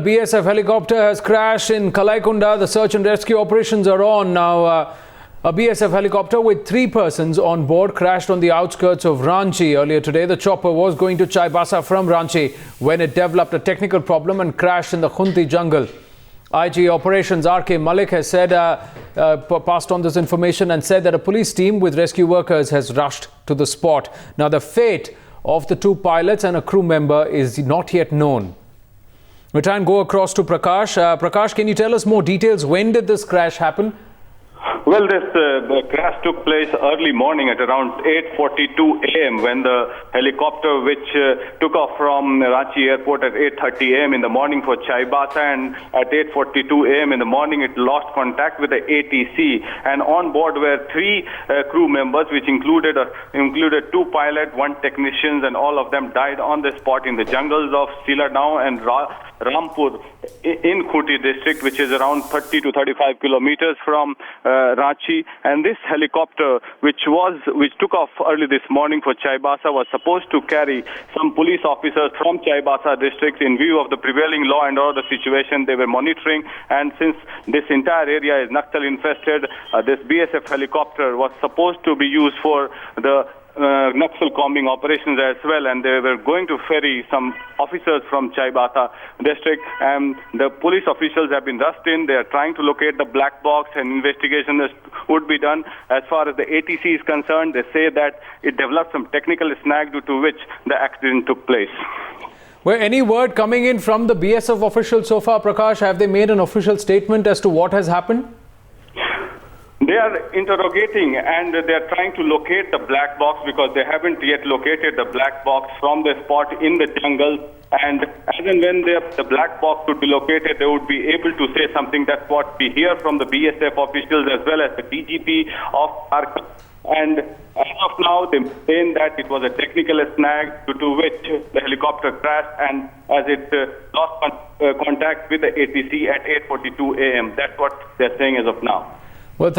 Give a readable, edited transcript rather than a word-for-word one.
BSF helicopter has crashed in Kalaikunda. The search and rescue operations are on now. A BSF helicopter with 3 persons on board crashed on the outskirts of Ranchi earlier today. The chopper was going to Chaibasa from Ranchi when it developed a technical problem and crashed in the Khunti jungle. IG Operations RK Malik has said, passed on this information and said that a police team with rescue workers has rushed to the spot. Now, the fate of the 2 pilots and a crew member is not yet known. We try and go across to Prakash. Prakash, can you tell us more details? When did this crash happen? Well, this crash took place early morning at around 8:42 a.m. when the helicopter which took off from Ranchi airport at 8:30 a.m. in the morning for Chaibasa, and at 8:42 a.m. in the morning it lost contact with the ATC, and on board were 3 crew members which included 2 pilots, 1 technician, and all of them died on the spot in the jungles of Siladao and Rampur in Khunti district, which is around 30 to 35 kilometers from Ranchi. And this helicopter, which took off early this morning for Chaibasa, was supposed to carry some police officers from Chaibasa district in view of the prevailing law and order situation they were monitoring. And since this entire area is Naxal infested, this BSF helicopter was supposed to be used for the Naxal combing operations as well, and they were going to ferry some officers from Chaibasa district, and the police officials have been rushed in. They are trying to locate the black box, and investigation would be done. As far as the ATC is concerned, they say that it developed some technical snag due to which the accident took place. Were any word coming in from the BSF officials so far, Prakash? Have they made an official statement as to what has happened? They are interrogating and they are trying to locate the black box because they haven't yet located the black box from the spot in the jungle. And as and when the black box would be located, they would be able to say something. That's what we hear from the BSF officials as well as the DGP of Arka. And as of now, they maintain that it was a technical snag due to which the helicopter crashed, and as it lost contact with the ATC at 8:42 a.m. That's what they're saying as of now.